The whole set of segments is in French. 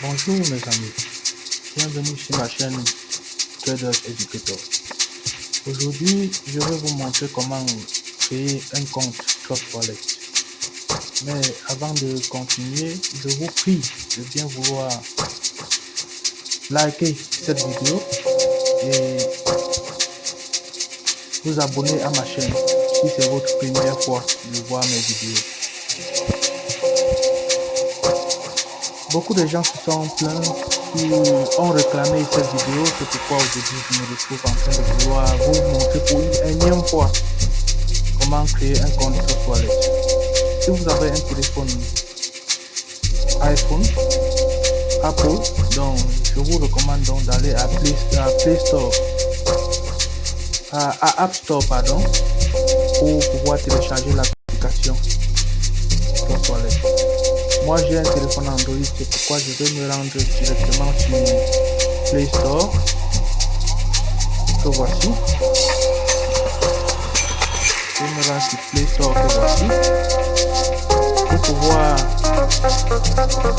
Bonjour mes amis, bienvenue sur ma chaîne Traders Educator. Aujourd'hui, je vais vous montrer comment créer un compte Trustwallet. Mais avant de continuer, je vous prie de bien vouloir liker cette vidéo et vous abonner à ma chaîne si c'est votre première fois de voir mes vidéos. Beaucoup de gens se sont plaints qui ont réclamé cette vidéo, c'est pourquoi aujourd'hui je me retrouve en train de vouloir vous montrer pour une énième fois comment créer un compte Trustwallet. Si vous avez un téléphone iPhone, Apple, donc je vous recommande donc d'aller à App Store pour pouvoir télécharger l'application Trustwallet. Moi j'ai un téléphone Android, c'est pourquoi je vais me rendre directement sur Play Store, que voici. Je me rends sur Play Store, que voici, pour pouvoir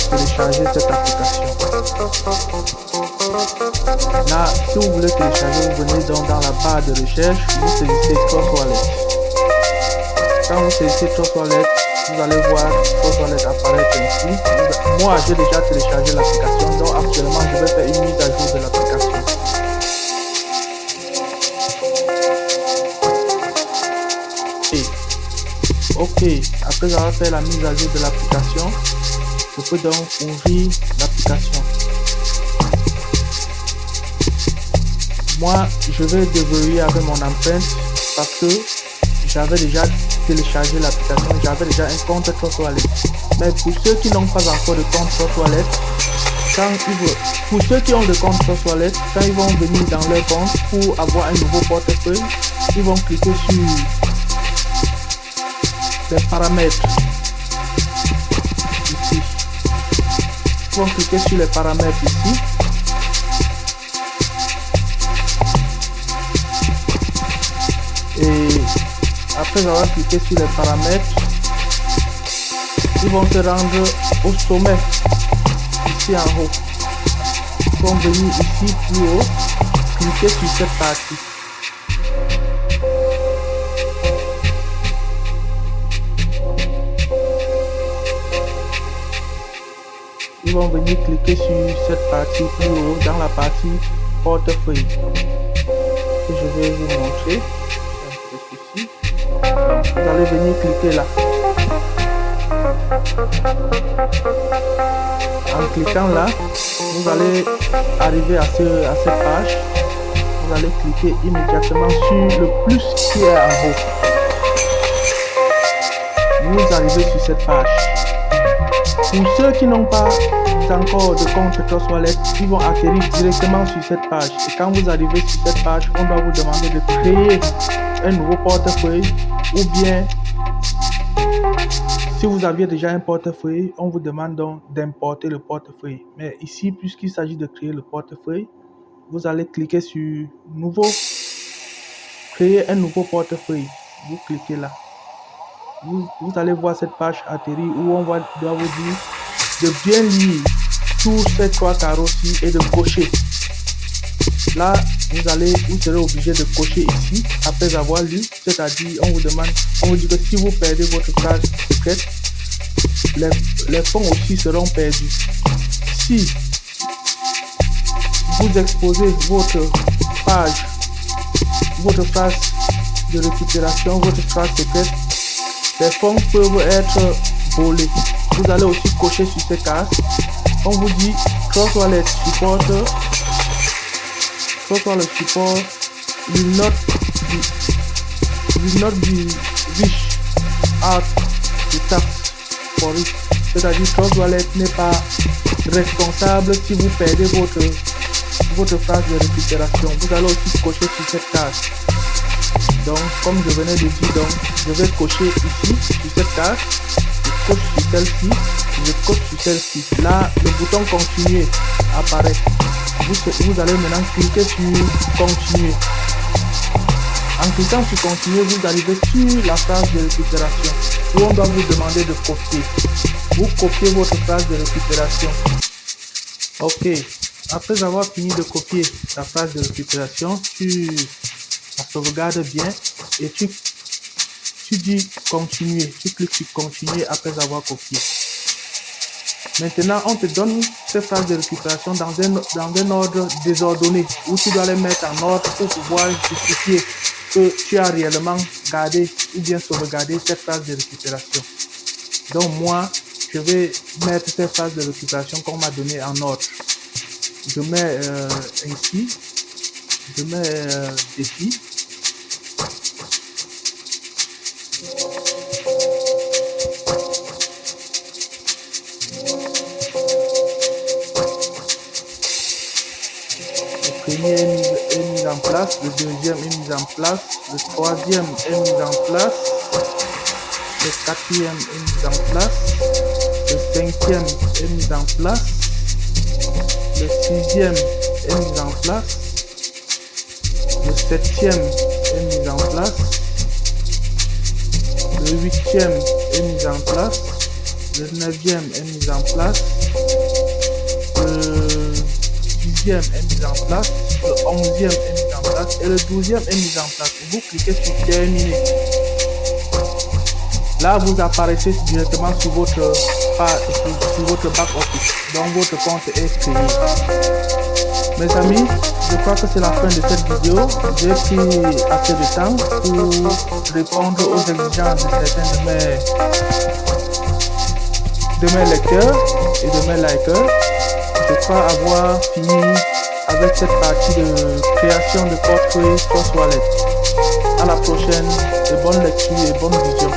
télécharger cette application. Là, si vous voulez télécharger, vous venez donc dans la barre de recherche, vous saisissez Trustwallet. Quand vous saisissez Trustwallet, vous allez voir Trustwallet apparaître ici. Moi, j'ai déjà téléchargé l'application, donc actuellement, je vais faire une mise à jour de l'application. Ok, après avoir fait la mise à jour de l'application, je peux donc ouvrir l'application. Moi, je vais déverrouiller avec mon empreinte parce que j'avais déjà téléchargé l'application, j'avais déjà un compte Trustwallet. Mais pour ceux qui n'ont pas encore de compte Trustwallet, pour ceux qui ont le compte Trustwallet, quand ils vont venir dans leur compte pour avoir un nouveau portefeuille, ils vont cliquer sur les paramètres ici. Ils vont cliquer sur les paramètres ici. Et après avoir cliqué sur les paramètres, ils vont se rendre au sommet, ici en haut. Ils vont venir ici plus haut, cliquer sur cette partie. Ils vont venir cliquer sur cette partie plus haut, dans la partie portefeuille, que je vais vous montrer. Vous allez venir cliquer là. En cliquant là, vous allez arriver à cette page. Vous allez cliquer immédiatement sur le plus qui est en haut. Vous arrivez sur cette page. Pour ceux qui n'ont pas encore de compte Trustwallet, ils vont atterrir directement sur cette page. Et quand vous arrivez sur cette page, on doit vous demander de créer un nouveau portefeuille, ou bien si vous aviez déjà un portefeuille, on vous demande donc d'importer le portefeuille. Mais ici, puisqu'il s'agit de créer le portefeuille, vous allez cliquer sur nouveau, créer un nouveau portefeuille. Vous cliquez là. Vous allez voir cette page atterrir où on doit vous dire de bien lire tous ces trois carreaux-ci et de cocher. Là, vous serez obligé de cocher ici après avoir lu, c'est-à-dire on vous dit que si vous perdez votre phrase secrète, les fonds aussi seront perdus. Si vous exposez votre phrase de récupération, votre phrase secrète, les fonds peuvent être volés. Vous allez aussi cocher sur ces cases. On vous dit Trustwallet support will not be wished out to tax for it. C'est-à-dire Trustwallet n'est pas responsable si vous perdez votre phrase de récupération. Vous allez aussi cocher sur cette case. Donc, comme je venais de dire, je vais cocher ici sur cette case. Je coche sur celle-ci. Je coche sur celle-ci. Là, le bouton continuer apparaît. Vous allez maintenant cliquer sur continuer. En cliquant sur continuer, vous arrivez sur la phrase de récupération où on doit vous demander de copier. Vous copiez votre phrase de récupération. Ok, après avoir fini de copier la phrase de récupération, tu la sauvegardes bien et tu dis continuer. Tu cliques sur continuer après avoir copié. Maintenant, on te donne ces phrases de récupération dans un ordre désordonné où tu dois les mettre en ordre pour pouvoir justifier que tu as réellement gardé ou bien sauvegardé cette phrase de récupération. Donc moi, je vais mettre ces phrases de récupération qu'on m'a donné en ordre. Je mets ainsi, je mets défi. Le premier est mis en place, le deuxième est mis en place, le troisième est mis en place, le quatrième est mis en place, le cinquième est mis en place, le sixième est mis en place, le septième est mis en place, le huitième est mis en place, le neuvième est mis en place, le dixième est mis en place, le onzième est mis en place et le douzième est mis en place. Vous cliquez sur terminer. Là, vous apparaissez directement sur votre back office. Donc, votre compte est créé. Mes amis, je crois que c'est la fin de cette vidéo. J'ai pris assez de temps pour répondre aux exigences de certains de mes lecteurs et de mes likers. Je crois avoir fini avec cette partie de création de portefeuille Trust Wallet. À la prochaine et bonne lecture et bonne vision.